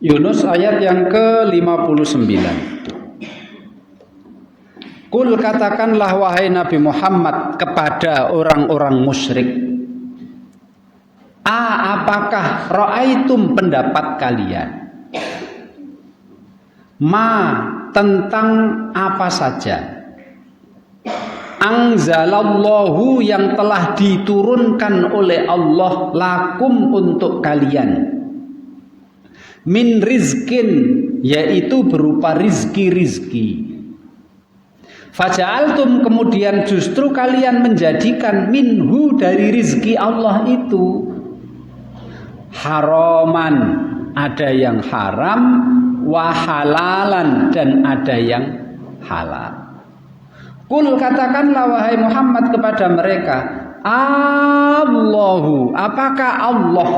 Yunus ayat yang ke-59. Kul katakanlah wahai Nabi Muhammad kepada orang-orang musyrik. Apakah ra'aitum pendapat kalian? Ma tentang apa saja? Anzalallahu yang telah diturunkan oleh Allah lakum untuk kalian. Min rizkin, yaitu berupa rizki-rizki. Faja'altum, kemudian justru kalian menjadikan minhu dari rizki Allah itu haraman, ada yang haram, wahalalan, dan ada yang halal. Kul katakanlah wahai Muhammad kepada mereka, Allahu, apakah Allah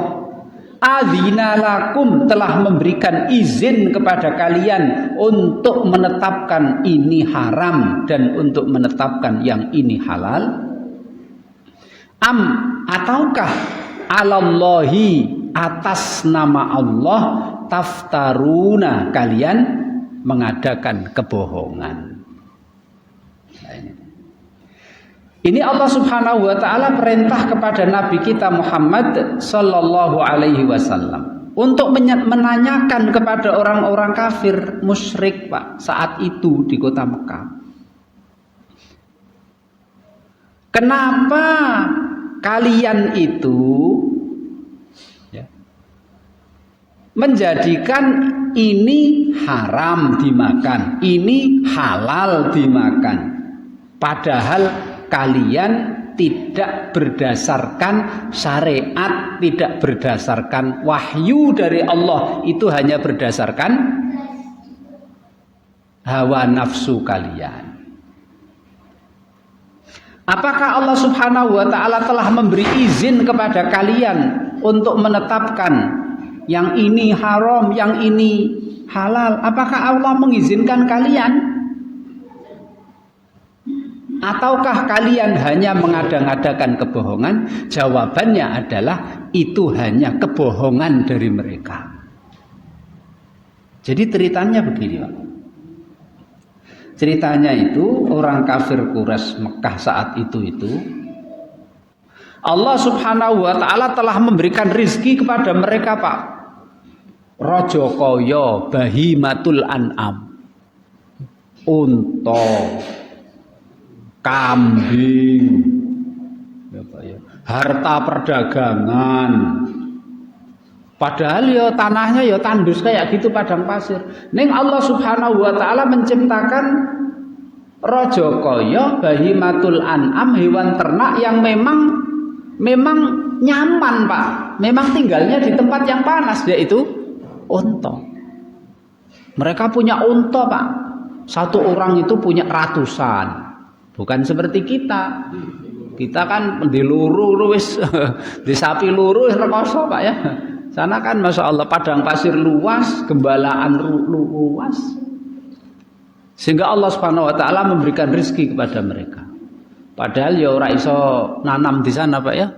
adzina lakum telah memberikan izin kepada kalian untuk menetapkan ini haram dan untuk menetapkan yang ini halal? Ataukah alallahi, atas nama Allah, taftaruna, kalian mengadakan kebohongan? Ini Allah Subhanahu wa taala perintah kepada Nabi kita Muhammad sallallahu alaihi wasallam untuk menanyakan kepada orang-orang kafir musyrik, Pak, saat itu di kota Mekah. Kenapa kalian itu menjadikan ini haram dimakan, ini halal dimakan, padahal kalian tidak berdasarkan syariat, tidak berdasarkan wahyu dari Allah, itu hanya berdasarkan hawa nafsu kalian. Apakah Allah Subhanahu wa taala telah memberi izin kepada kalian untuk menetapkan yang ini haram, yang ini halal? Apakah Allah mengizinkan kalian? Ataukah kalian hanya mengada-ngadakan kebohongan? Jawabannya adalah itu hanya kebohongan dari mereka. Jadi ceritanya begini, Pak. Ceritanya itu orang kafir Quraisy Mekah saat itu Allah Subhanahu wa taala telah memberikan rizki kepada mereka, Pak. Raja kaya, bahimatul an'am, unta, kambing, harta perdagangan. Padahal ya tanahnya ya tandus kayak gitu, padang pasir. Ning Allah Subhanahu wa taala menciptakan raja kaya, bahimatul an'am, hewan ternak yang memang nyaman, Pak. Memang tinggalnya di tempat yang panas, yaitu unta. Mereka punya unta, Pak. Satu orang itu punya ratusan. Bukan seperti kita. Kita kan di luru wis di sapi luru rekoso, Pak, ya. Sana kan Masya Allah padang pasir luas, gembalaan luas. Sehingga Allah Subhanahu wa taala memberikan rezeki kepada mereka. Padahal ya ora iso nanam di sana, Pak, ya.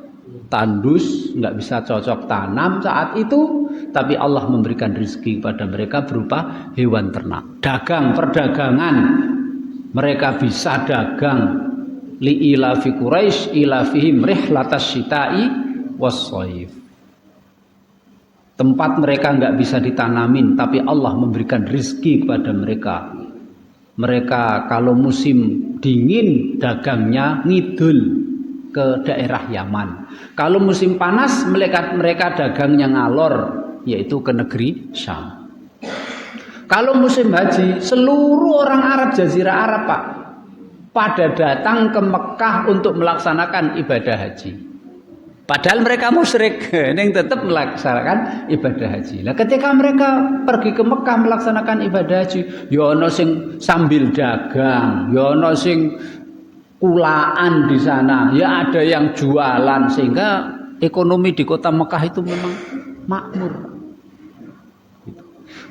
Tandus, nggak bisa cocok tanam saat itu, tapi Allah memberikan rezeki kepada mereka berupa hewan ternak. Dagang, perdagangan. Mereka bisa dagang li ilafi Quraisy ilafihim rihlatas syita'i was-shaif. Tempat mereka nggak bisa ditanamin, tapi Allah memberikan rezeki kepada mereka. Mereka kalau musim dingin dagangnya ngidul ke daerah Yaman. Kalau musim panas mereka dagangnya ngalor, yaitu ke negeri Syam. Kalau musim haji, seluruh orang Arab, Jazirah Arab, Pak, pada datang ke Mekah untuk melaksanakan ibadah haji. Padahal mereka musyrik, yang tetap melaksanakan ibadah haji. Nah, ketika mereka pergi ke Mekah melaksanakan ibadah haji, ya ono sing sambil dagang, ya ono sing kulaan di sana, ya ada yang jualan, sehingga ekonomi di kota Mekah itu memang makmur.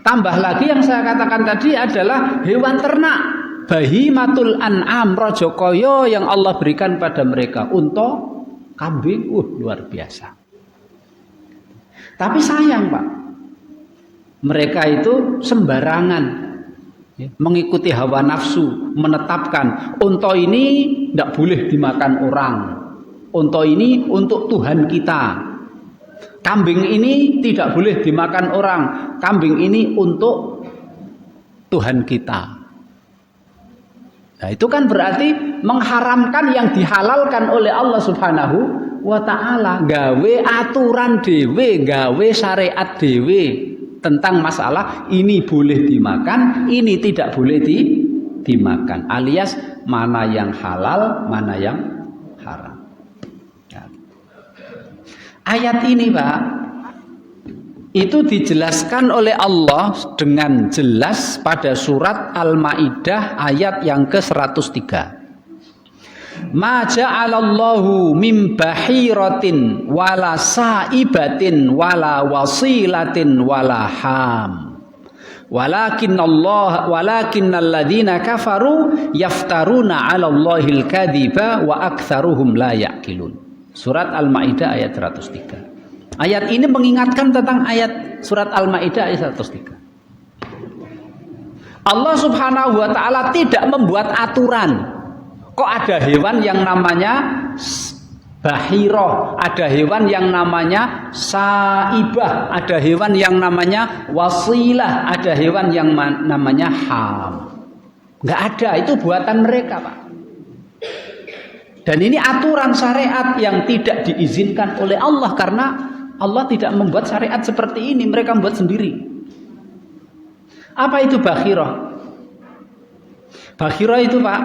Tambah lagi yang saya katakan tadi adalah hewan ternak, bahimatul an'am, raja kaya yang Allah berikan pada mereka, unta, kambing, luar biasa. Tapi sayang, Pak, Mereka itu sembarangan mengikuti hawa nafsu, menetapkan unta ini tidak boleh dimakan orang. Unta ini untuk Tuhan kita. Kambing ini tidak boleh dimakan orang. Kambing ini untuk Tuhan kita. Nah, itu kan berarti mengharamkan yang dihalalkan oleh Allah Subhanahu wa ta'ala. Gawe aturan dewe, gawe syariat dewe tentang masalah ini boleh dimakan, ini tidak boleh dimakan. Alias mana yang halal, mana yang haram. Ayat ini Pak, itu dijelaskan oleh Allah dengan jelas pada surat Al-Maidah ayat yang ke-103. Ma ja'alallahu min bahiratin wala saibatin wala wasilatin wala ham. Walakinnal ladzina kafaru yaftaruna 'alallahil kadziba wa aktsaruhum la ya'qilun. Surat Al-Maidah ayat 103. Ayat ini mengingatkan tentang ayat surat Al-Maidah ayat 103. Allah Subhanahu wa ta'ala tidak membuat aturan. Kok ada hewan yang namanya bahiroh, ada hewan yang namanya saibah, ada hewan yang namanya wasilah, ada hewan yang namanya ham. Nggak ada, itu buatan mereka Pak. Dan ini aturan syariat yang tidak diizinkan oleh Allah, karena Allah tidak membuat syariat seperti ini, mereka membuat sendiri. Apa itu bakhirah? Bakhirah itu Pak,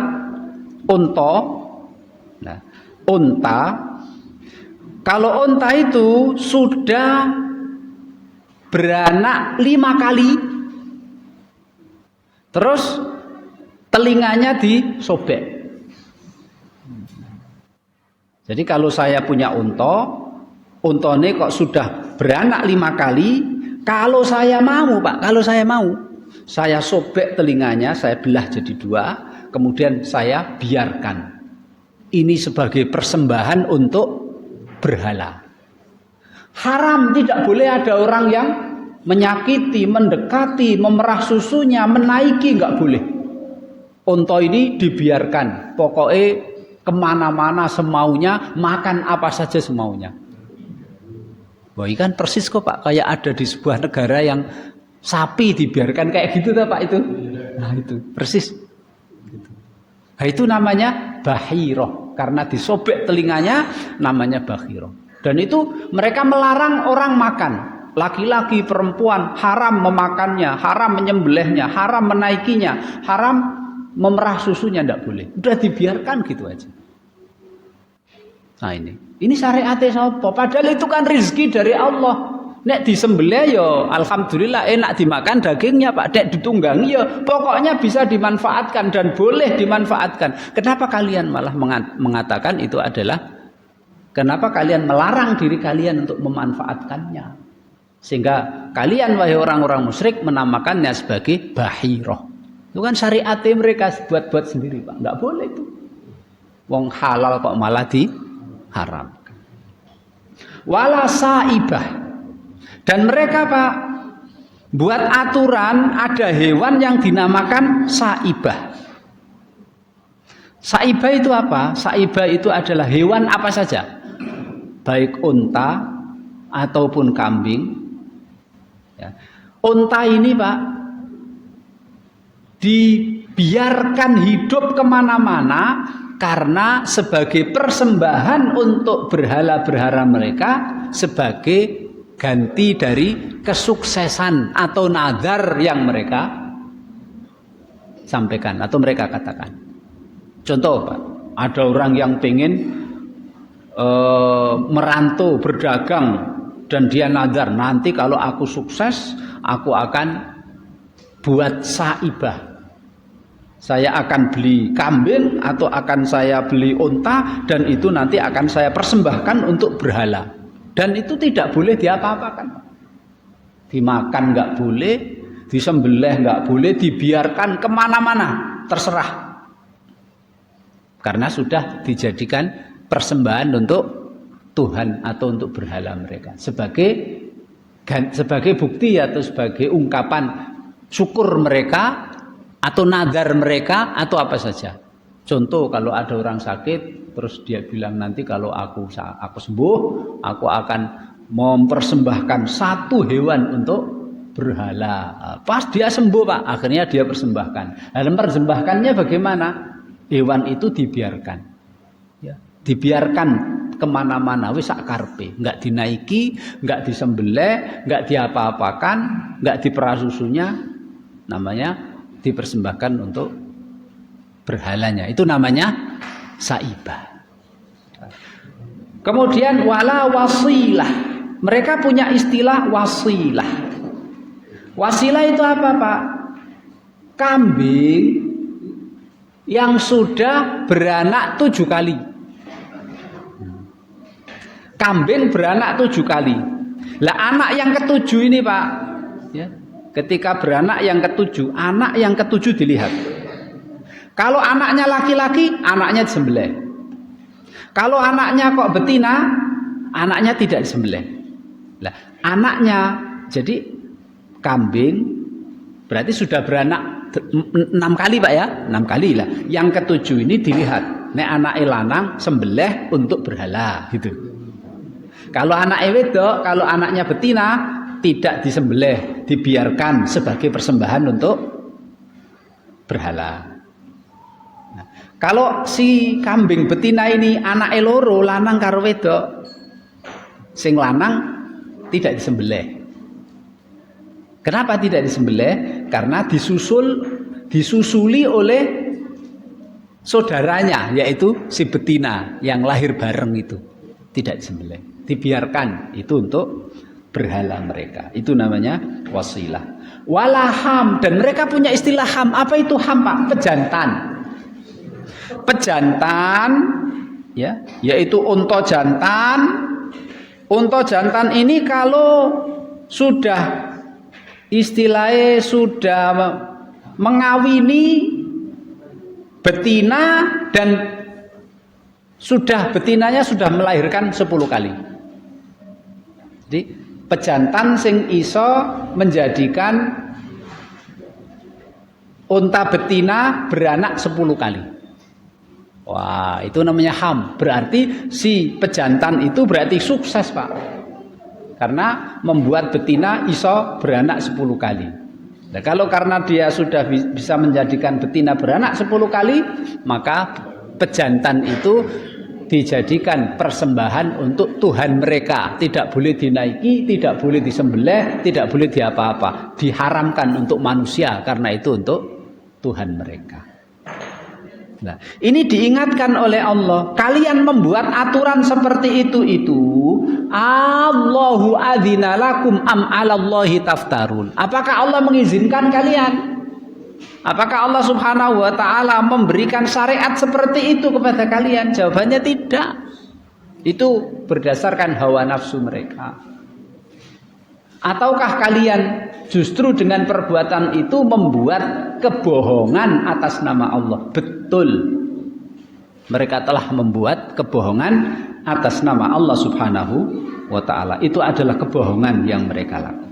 unta. Nah, unta, kalau unta itu sudah beranak 5 kali, terus telinganya disobek. Jadi kalau saya punya unta ini kok sudah beranak 5 kali, kalau saya mau Pak, kalau saya mau, saya sobek telinganya, saya belah jadi 2, kemudian saya biarkan. Ini sebagai persembahan untuk berhala. Haram, tidak boleh ada orang yang menyakiti, mendekati, memerah susunya, menaiki, nggak boleh. Unta ini dibiarkan, pokoknya kemana-mana semaunya, makan apa saja semaunya. Wah, ini kan persis kok Pak, kayak ada di sebuah negara yang sapi dibiarkan kayak gitu tuh Pak itu. Nah itu persis. Nah, itu namanya bahiroh, karena disobek telinganya namanya bahiroh. Dan itu mereka melarang orang makan. Laki-laki, perempuan haram memakannya, haram menyembelihnya, haram menaikinya, haram memerah susunya, tidak boleh. Udah dibiarkan gitu aja. Nah ini syariatnya sapa? Padahal itu kan rezeki dari Allah. Nek disembelih ya alhamdulillah enak dimakan dagingnya Pak. Nek ditunggangi ya pokoknya bisa dimanfaatkan dan boleh dimanfaatkan. Kenapa kalian malah mengatakan itu adalah, kenapa kalian melarang diri kalian untuk memanfaatkannya? Sehingga kalian wahai orang-orang musyrik menamakannya sebagai bahiroh. Itu kan syariatnya mereka buat-buat sendiri Pak. Nggak boleh itu. Wong halal kok malah diharamkan. Wala saibah. Dan mereka Pak buat aturan, ada hewan yang dinamakan saibah. Saibah itu apa? Saibah itu adalah hewan apa saja, baik unta ataupun kambing. Ya. Unta ini Pak dibiarkan hidup kemana-mana karena sebagai persembahan untuk berhala-berhala mereka, sebagai ganti dari kesuksesan atau nazar yang mereka sampaikan atau mereka katakan. Contoh Pak, ada orang yang pengen merantau berdagang dan dia nazar, nanti kalau aku sukses aku akan buat saibah. Saya akan beli kambing atau akan saya beli unta dan itu nanti akan saya persembahkan untuk berhala. Dan itu tidak boleh diapa-apakan. Dimakan nggak boleh, disembelih nggak boleh, dibiarkan kemana-mana, terserah. Karena sudah dijadikan persembahan untuk Tuhan atau untuk berhala mereka. Sebagai sebagai bukti atau sebagai ungkapan syukur mereka atau nadar mereka atau apa saja. Contoh kalau ada orang sakit terus dia bilang nanti kalau aku sembuh aku akan mempersembahkan satu hewan untuk berhala. Pas dia sembuh Pak, akhirnya dia persembahkan. Dan persembahkannya bagaimana? Hewan itu dibiarkan, ya, dibiarkan kemana-mana, wis sak karepe, nggak dinaiki, nggak disembelih, nggak diapa-apakan, nggak dipera susunya, namanya dipersembahkan untuk berhalanya. Itu namanya saibah. Kemudian wala wasilah, mereka punya istilah wasilah. Wasilah itu apa Pak? Kambing yang sudah beranak 7 kali. Kambing beranak 7 kali. Lah anak yang ke-7 ini Pak, ya, ketika beranak yang ke-7, anak yang ke-7 dilihat. Kalau anaknya laki-laki, anaknya disembelih. Kalau anaknya kok betina, anaknya tidak disembelih. Lah anaknya, jadi kambing berarti sudah beranak 6 kali Pak ya, 6 kali lah. Yang ke-7 ini dilihat, nek anake lanang sembelih untuk berhala gitu. Kalau anaknya wedok, kalau anaknya betina tidak disembelih, dibiarkan sebagai persembahan untuk berhala. Nah, kalau si kambing betina ini anaknya loro, lanang karo wedok, sing lanang tidak disembelih. Kenapa tidak disembelih? Karena disusuli oleh saudaranya, yaitu si betina yang lahir bareng itu. Tidak disembelih, dibiarkan itu untuk berhala mereka. Itu namanya wasilah. Walaham, dan mereka punya istilah ham. Apa itu ham Pak? Pejantan. Pejantan, ya, yaitu unta jantan. Unta jantan ini kalau sudah istilahnya sudah mengawini betina dan betinanya sudah melahirkan 10 kali. Jadi pejantan sing iso menjadikan unta betina beranak 10 kali. Wah, itu namanya ham. Berarti si pejantan itu berarti sukses Pak. Karena membuat betina iso beranak 10 kali. Nah, kalau karena dia sudah bisa menjadikan betina beranak 10 kali, maka pejantan itu dijadikan persembahan untuk Tuhan mereka. Tidak boleh dinaiki, tidak boleh disembelih, tidak boleh diapa-apa. Diharamkan untuk manusia karena itu untuk Tuhan mereka. Nah, ini diingatkan oleh Allah. Kalian membuat aturan seperti itu Allahu adzina lakum am 'alallahi taftarun. Apakah Allah mengizinkan kalian? Apakah Allah Subhanahu wa taala memberikan syariat seperti itu kepada kalian? Jawabannya tidak. Itu berdasarkan hawa nafsu mereka. Ataukah kalian justru dengan perbuatan itu membuat kebohongan atas nama Allah? Betul. Mereka telah membuat kebohongan atas nama Allah Subhanahu wa taala. Itu adalah kebohongan yang mereka lakukan.